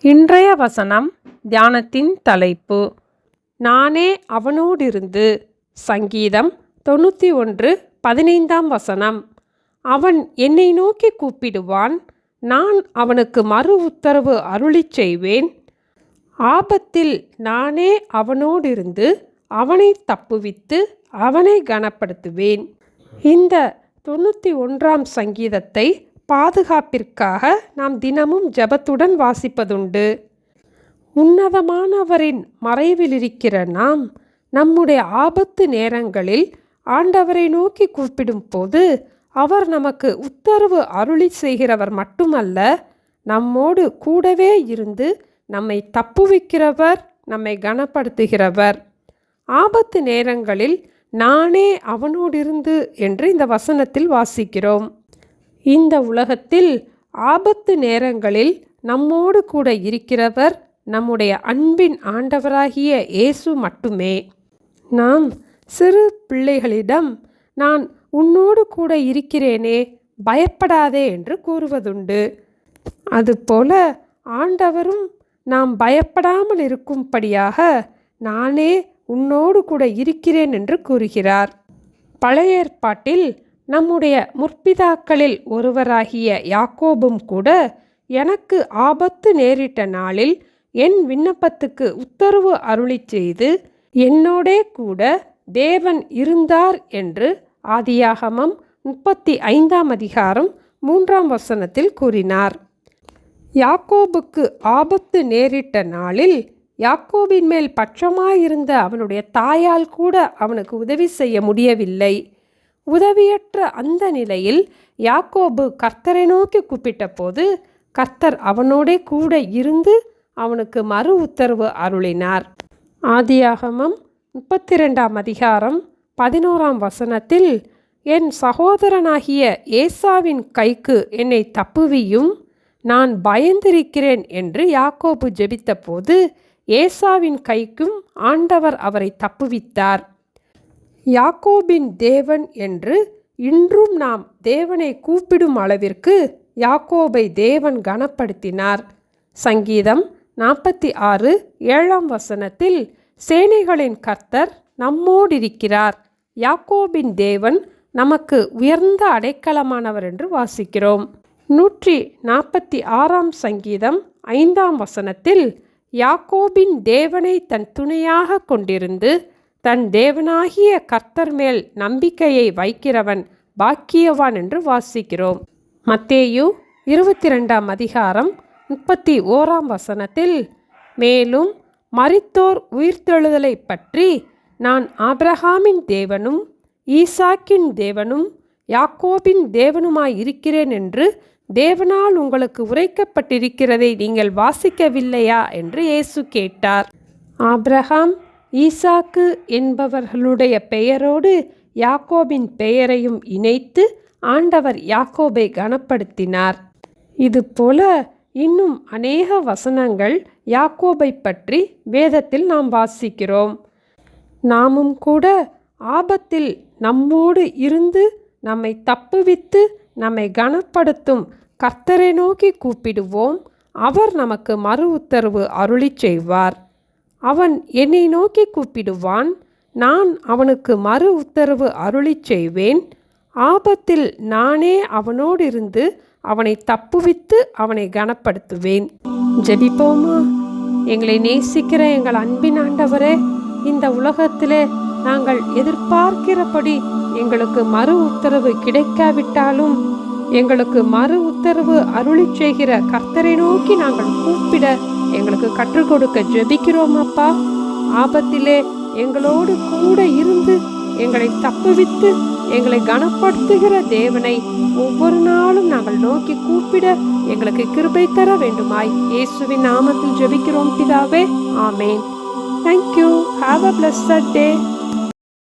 இன்றைய வசனம் தியானத்தின் தலைப்பு, நானே அவனோடிருந்து. சங்கீதம் 91:15. அவன் என்னை நோக்கி கூப்பிடுவான், நான் அவனுக்கு மறு உத்தரவு அருளிச் செய்வேன். ஆபத்தில் நானே அவனோடிருந்து அவனை தப்புவித்து அவனை கனப்படுத்துவேன். இந்த 91 சங்கீதத்தை பாதுகாப்பிற்காக நாம் தினமும் ஜெபத்துடன் வாசிப்பதுண்டு. உன்னதமானவரின் மறைவிலிருக்கிற நாம் நம்முடைய ஆபத்து நேரங்களில் ஆண்டவரை நோக்கி கூப்பிடும் போது அவர் நமக்கு உத்தரவு அருளி செய்கிறவர் மட்டுமல்ல, நம்மோடு கூடவே இருந்து நம்மை தப்புவிக்கிறவர், நம்மை கனப்படுத்துகிறவர். ஆபத்து நேரங்களில் நானே அவனோடிருந்து என்று இந்த வசனத்தில் வாசிக்கிறோம். இந்த உலகத்தில் ஆபத்து நேரங்களில் நம்மோடு கூட இருக்கிறவர் நம்முடைய அன்பின் ஆண்டவராகிய இயேசு மட்டுமே. நாம் சிறு பிள்ளைகளிடம் நான் உன்னோடு கூட இருக்கிறேனே, பயப்படாதே என்று கூறுவதுண்டு. அதுபோல ஆண்டவரும் நாம் பயப்படாமல் இருக்கும்படியாக நானே உன்னோடு கூட இருக்கிறேன் என்று கூறுகிறார். பழைய ஏற்பாட்டில் நம்முடைய முற்பிதாக்களில் ஒருவராகிய யாக்கோபும் கூட எனக்கு ஆபத்து நேரிட்ட நாளில் என் விண்ணப்பத்துக்கு உத்தரவு அருளி செய்து என்னோடே கூட தேவன் இருந்தார் என்று ஆதியாகமம் 35:3 கூறினார். யாக்கோபுக்கு ஆபத்து நேரிட்ட நாளில் யாக்கோபின் மேல் பட்சமாயிருந்த அவனுடைய தாயால் கூட அவனுக்கு உதவி செய்ய முடியவில்லை. உதவியற்ற அந்த நிலையில் யாக்கோபு கர்த்தரை நோக்கி கூப்பிட்ட போது கர்த்தர் அவனோடே கூட இருந்து அவனுக்கு மறு உத்தரவு அருளினார். ஆதியாகமம் 32:11 என் சகோதரனாகிய ஏசாவின் கைக்கு என்னை தப்புவியும், நான் பயந்திருக்கிறேன் என்று யாக்கோபு ஜெபித்த போது ஏசாவின் கைக்கும் ஆண்டவர் அவரை தப்புவித்தார். யாக்கோபின் தேவன் என்று இன்றும் நாம் தேவனை கூப்பிடும் அளவிற்கு யாக்கோபை தேவன் கனப்படுத்தினார். சங்கீதம் 46:7 சேனைகளின் கர்த்தர் நம்மோடிருக்கிறார், யாக்கோபின் தேவன் நமக்கு உயர்ந்த அடைக்கலமானவர் என்று வாசிக்கிறோம். 146 சங்கீதம் 5 யாக்கோபின் தேவனை தன் துணையாக கொண்டிருந்து தன் தேவனாகிய கர்த்தர் மேல் நம்பிக்கையை வைக்கிறவன் பாக்கியவான் என்று வாசிக்கிறோம். மத்தேயு 22:31 மேலும் மரித்தோர் உயிர்த்தெழுதலை பற்றி நான் ஆபிரகாமின் தேவனும் ஈசாக்கின் தேவனும் யாக்கோபின் தேவனுமாயிருக்கிறேன் என்று தேவனால் உங்களுக்கு உரைக்கப்பட்டிருக்கிறதை நீங்கள் வாசிக்கவில்லையா என்று இயேசு கேட்டார். ஆபிரகாம், ஈசாக்கு என்பவர்களுடைய பெயரோடு யாக்கோபின் பெயரையும் இணைத்து ஆண்டவர் யாக்கோபை கனப்படுத்தினார். இதுபோல இன்னும் அநேக வசனங்கள் யாக்கோபை பற்றி வேதத்தில் நாம் வாசிக்கிறோம். நாமும் கூட ஆபத்தில் நம்மோடு இருந்து நம்மை தப்புவித்து நம்மை கனப்படுத்தும் கர்த்தரை நோக்கி கூப்பிடுவோம். அவர் நமக்கு மறு உத்தரவு அருளி செய்வார். அவன் என்னை நோக்கி கூப்பிடுவான், நான் அவனுக்கு மறு உத்தரவு அருளி செய்வேன். ஆபத்தில் நானே அவனோடிருந்து அவனை தப்புவித்து அவனை கனப்படுத்துவேன். ஜெபிப்போமா? எங்களை நேசிக்கிற எங்கள் அன்பின் ஆண்டவரே, இந்த உலகத்திலே நாங்கள் எதிர்பார்க்கிறபடி எங்களுக்கு மறு உத்தரவு கிடைக்காவிட்டாலும் எங்களுக்கு மறு உத்தரவு அருளி செய்கிற கர்த்தரை நோக்கி நாங்கள் கூப்பிட எங்களுக்கு கற்றுக் கொடுக்க ஜெபிக்கிறோம் அப்பா. ஆபத்திலே எங்களோடு கூட இருந்து எங்களை தப்புவித்து எங்களை கனப்படுத்துகிற தேவனை ஒவ்வொரு நாளும் நாங்கள் நோக்கி கூப்பிட எங்களுக்கு கிருபை தர வேண்டுமாய் இயேசுவின் நாமத்தில் ஜெபிக்கிறோம் பிதாவே, ஆமேன். Thank you. Have a blessed day.